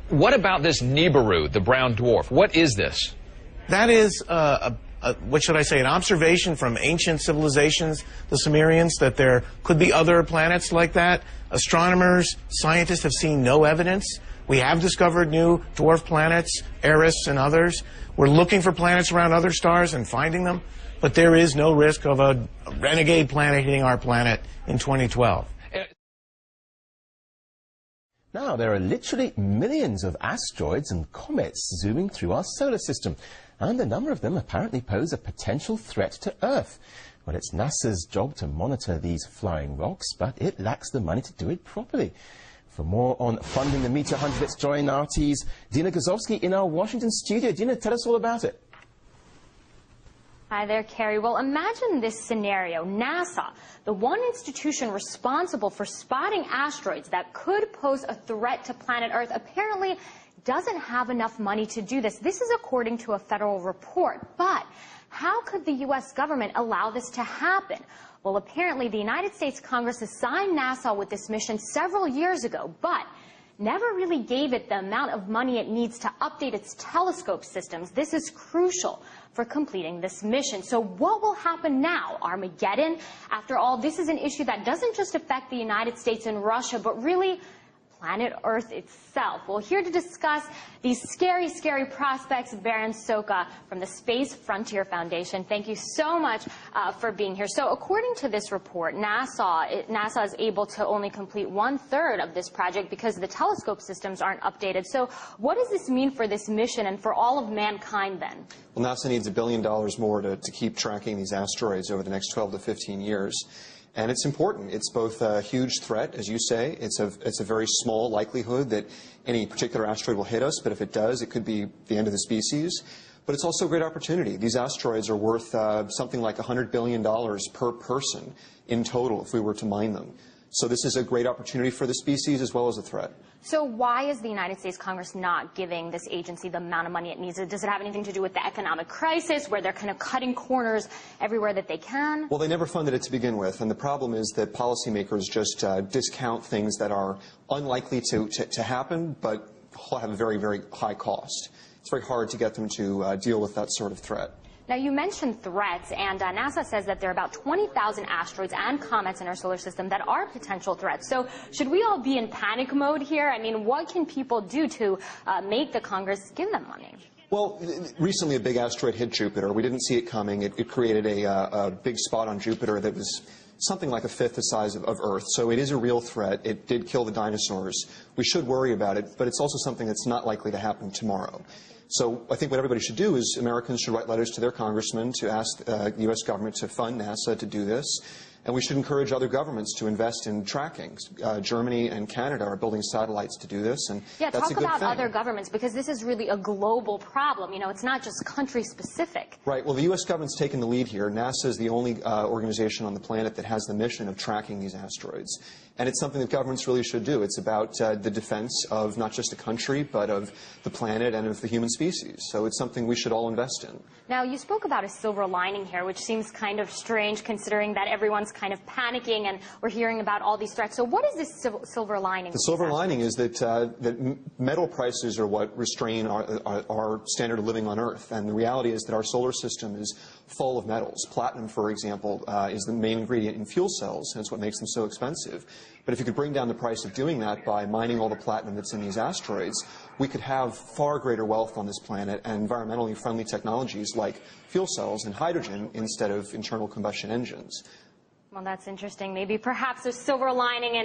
What about this Nibiru, the brown dwarf? What is this? That is, what should I say, an observation from ancient civilizations, the Sumerians, that there could be other planets like that. Astronomers, scientists have seen no evidence. We have discovered new dwarf planets, Eris and others. We're looking for planets around other stars and finding them, but there is no risk of a renegade planet hitting our planet in 2012. Now, there are literally millions of asteroids and comets zooming through our solar system, and a number of them apparently pose a potential threat to Earth. Well, it's NASA's job to monitor these flying rocks, but it lacks the money to do it properly. For more on funding the Meteor Hunt, let's join RT's Dina Kozovsky in our Washington studio. Dina, tell us all about it. Hi there, Carrie. Well, imagine this scenario. NASA, the one institution responsible for spotting asteroids that could pose a threat to planet Earth, apparently doesn't have enough money to do this. This is according to a federal report. But how could the U.S. government allow this to happen? Well, apparently the United States Congress assigned NASA with this mission several years ago, but never really gave it the amount of money it needs to update its telescope systems. This is crucial for completing this mission. So what will happen now? Armageddon? After all, this is an issue that doesn't just affect the United States and Russia, but really planet Earth itself. Well, here to discuss these scary, scary prospects, Baron Soka from the Space Frontier Foundation. Thank you so much for being here. So according to this report, NASA is able to only complete 1/3 of this project because the telescope systems aren't updated. So what does this mean for this mission and for all of mankind then? Well, NASA needs $1 billion more to keep tracking these asteroids over the next 12 to 15 years. And it's important. It's both a huge threat, as you say. It's a very small likelihood that any particular asteroid will hit us, but if it does, it could be the end of the species. But it's also a great opportunity. These asteroids are worth something like $100 billion per person in total if we were to mine them. So this is a great opportunity for the species as well as a threat. So why is the United States Congress not giving this agency the amount of money it needs? Does it have anything to do with the economic crisis where they're kind of cutting corners everywhere that they can? Well, they never funded it to begin with, and the problem is that policymakers just discount things that are unlikely to happen but have a very, very high cost. It's very hard to get them to deal with that sort of threat. Now, you mentioned threats, and NASA says that there are about 20,000 asteroids and comets in our solar system that are potential threats. So should we all be in panic mode here? I mean, what can people do to make the Congress give them money? Well, recently a big asteroid hit Jupiter. We didn't see it coming. It created a big spot on Jupiter that was something like 1/5 the size of Earth. So it is a real threat. It did kill the dinosaurs. We should worry about it, but it's also something that's not likely to happen tomorrow. So I think what everybody should do is Americans should write letters to their congressmen to ask the U.S. government to fund NASA to do this. And we should encourage other governments to invest in tracking. Germany and Canada are building satellites to do this, and yeah, that's a good thing. Talk about other governments, because this is really a global problem. You know, it's not just country-specific. Right. Well, the U.S. government's taken the lead here. NASA is the only organization on the planet that has the mission of tracking these asteroids. And it's something that governments really should do. It's about the defense of not just a country, but of the planet and of the human species. So it's something we should all invest in. Now, you spoke about a silver lining here, which seems kind of strange considering that everyone's kind of panicking and we're hearing about all these threats. So what is this silver lining? The silver lining is that metal prices are what restrain our standard of living on Earth. And the reality is that our solar system is full of metals. Platinum, for example, is the main ingredient in fuel cells, and it's what makes them so expensive. But if you could bring down the price of doing that by mining all the platinum that's in these asteroids, we could have far greater wealth on this planet and environmentally friendly technologies like fuel cells and hydrogen instead of internal combustion engines. Well, that's interesting. Maybe perhaps a silver lining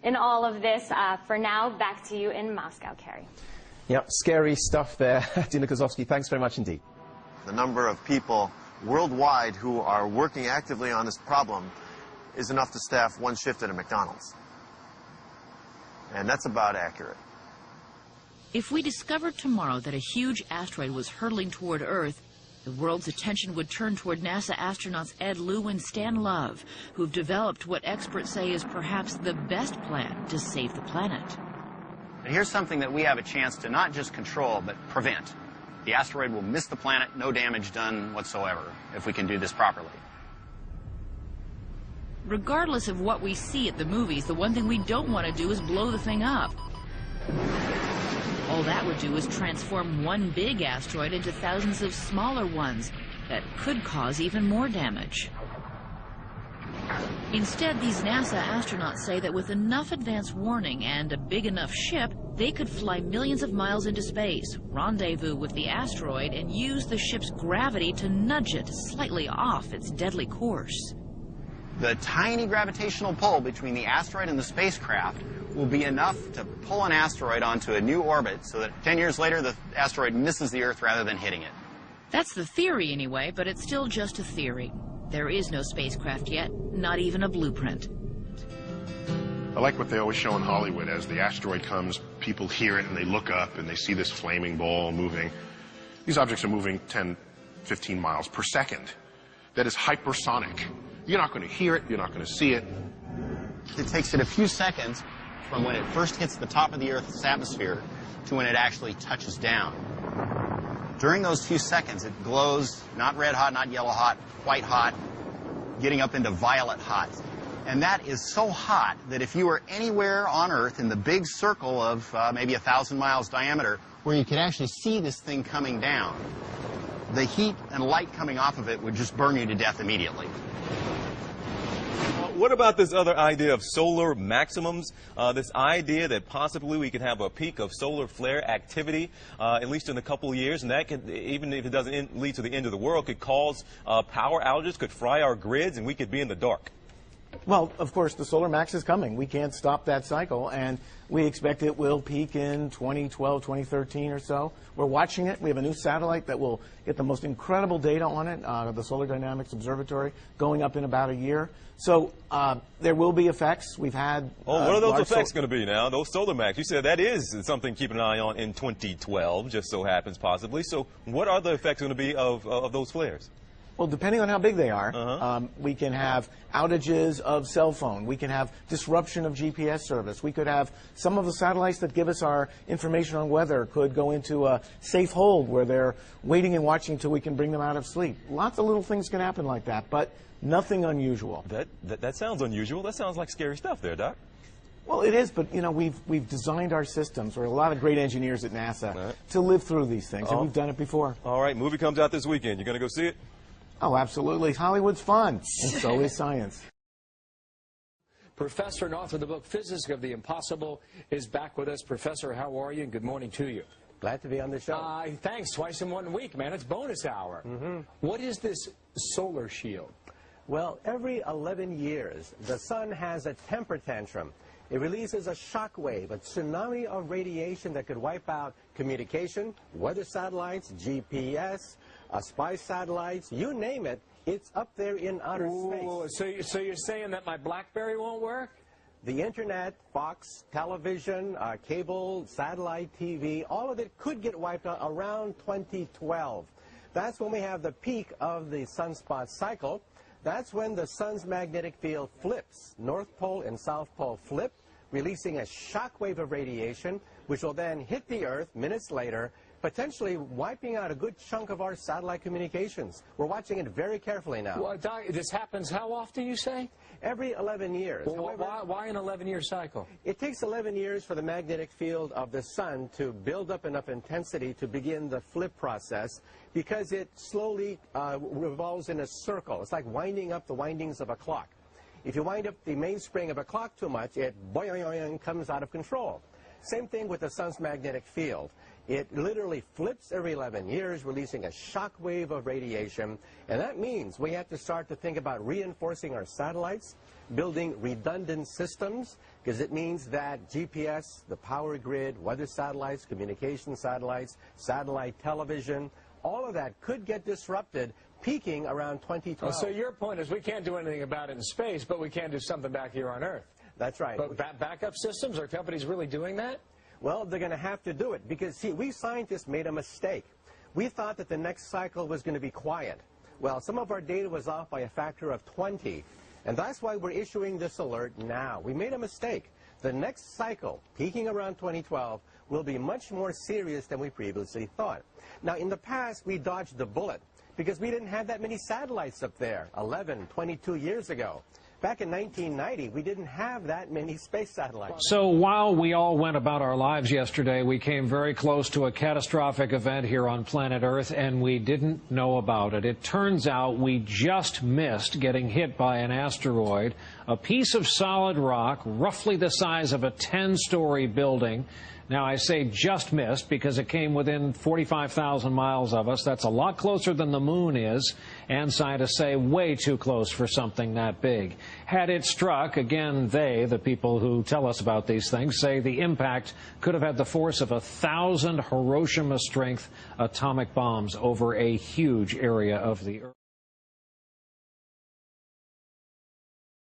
in all of this. For now, back to you in Moscow, Carrie. Yep, scary stuff there. Dina Kozovsky, thanks very much indeed. The number of people worldwide who are working actively on this problem is enough to staff one shift at a McDonald's. And that's about accurate. If we discovered tomorrow that a huge asteroid was hurtling toward Earth, the world's attention would turn toward NASA astronauts Ed Lu and Stan Love, who've developed what experts say is perhaps the best plan to save the planet. And here's something that we have a chance to not just control, but prevent. The asteroid will miss the planet, no damage done whatsoever, if we can do this properly. Regardless of what we see at the movies, the one thing we don't want to do is blow the thing up. All that would do is transform one big asteroid into thousands of smaller ones that could cause even more damage. Instead, these NASA astronauts say that with enough advance warning and a big enough ship, they could fly millions of miles into space, rendezvous with the asteroid, and use the ship's gravity to nudge it slightly off its deadly course. The tiny gravitational pull between the asteroid and the spacecraft will be enough to pull an asteroid onto a new orbit so that 10 years later the asteroid misses the Earth rather than hitting it. That's the theory anyway, but it's still just a theory. There is no spacecraft yet, not even a blueprint. I like what they always show in Hollywood. As the asteroid comes, people hear it and they look up and they see this flaming ball moving. These objects are moving 10, 15 miles per second. That is hypersonic. You're not going to hear it, you're not going to see it. It takes it a few seconds from when it first hits the top of the Earth's atmosphere to when it actually touches down. During those few seconds, it glows, not red hot, not yellow hot, white hot, getting up into violet hot. And that is so hot that if you were anywhere on Earth in the big circle of maybe 1,000 miles diameter, where you could actually see this thing coming down, the heat and light coming off of it would just burn you to death immediately. What about this other idea of solar maximums? This idea that possibly we could have a peak of solar flare activity, at least in a couple of years, and that could, even if it doesn't lead to the end of the world, could cause power outages, could fry our grids, and we could be in the dark. Well, of course, the solar max is coming. We can't stop that cycle, and we expect it will peak in 2012, 2013 or so. We're watching it. We have a new satellite that will get the most incredible data on it, the Solar Dynamics Observatory, going up in about a year. So there will be effects. We've had... Oh, what are those effects going to be now? Those solar max, you said that is something to keep an eye on in 2012, just so happens possibly. So what are the effects going to be of those flares? Well, depending on how big they are, we can have outages of cell phone. We can have disruption of GPS service. We could have some of the satellites that give us our information on weather could go into a safe hold where they're waiting and watching until we can bring them out of sleep. Lots of little things can happen like that, but nothing unusual. That sounds unusual. That sounds like scary stuff there, Doc. Well, it is, but, you know, we've designed our systems. We're a lot of great engineers at NASA to live through these things, and we've done it before. All right, movie comes out this weekend. You going to go see it? Oh, absolutely. Hollywood's fun, and so is science. Professor and author of the book Physics of the Impossible is back with us. Professor, how are you? And good morning to you. Glad to be on the show. Thanks. Twice in 1 week, man. It's bonus hour. What is this solar shield? Well, every 11 years, the sun has a temper tantrum. It releases a shock wave, a tsunami of radiation that could wipe out communication, weather satellites, GPS, spy satellites, you name it, it's up there in outer space. So you're saying that my BlackBerry won't work? The internet, Fox, television, cable, satellite TV, all of it could get wiped out around 2012. That's when we have the peak of the sunspot cycle. That's when the sun's magnetic field flips. North Pole and South Pole flip, releasing a shock wave of radiation, which will then hit the Earth minutes later, potentially wiping out a good chunk of our satellite communications. We're watching it very carefully now. Well, Doc, this happens how often, you say? Every 11 years. Well, why an 11-year cycle? It takes 11 years for the magnetic field of the sun to build up enough intensity to begin the flip process, because it slowly revolves in a circle. It's like winding up the windings of a clock. If you wind up the mainspring of a clock too much, it boing, comes out of control. Same thing with the sun's magnetic field. It literally flips every 11 years, releasing a shock wave of radiation. And that means we have to start to think about reinforcing our satellites, building redundant systems, because it means that GPS, the power grid, weather satellites, communication satellites, satellite television, all of that could get disrupted, peaking around 2012. So your point is we can't do anything about it in space, but we can do something back here on Earth. That's right. But backup systems, are companies really doing that? Well, they're going to have to do it because, see, we scientists made a mistake. We thought that the next cycle was going to be quiet. Well, some of our data was off by a factor of 20, and that's why we're issuing this alert now. We made a mistake. The next cycle, peaking around 2012, will be much more serious than we previously thought. Now, in the past, we dodged the bullet because we didn't have that many satellites up there 11, 22 years ago. back in 1990, we didn't have that many space satellites. So while we all went about our lives yesterday, we came very close to a catastrophic event here on planet Earth, and we didn't know about it. It turns out we just missed getting hit by an asteroid, a piece of solid rock, roughly the size of a 10-story building. Now, I say just missed because it came within 45,000 miles of us. That's a lot closer than the moon is, and scientists say way too close for something that big. Had it struck, again, the people who tell us about these things, say the impact could have had the force of 1,000 Hiroshima-strength atomic bombs over a huge area of the Earth.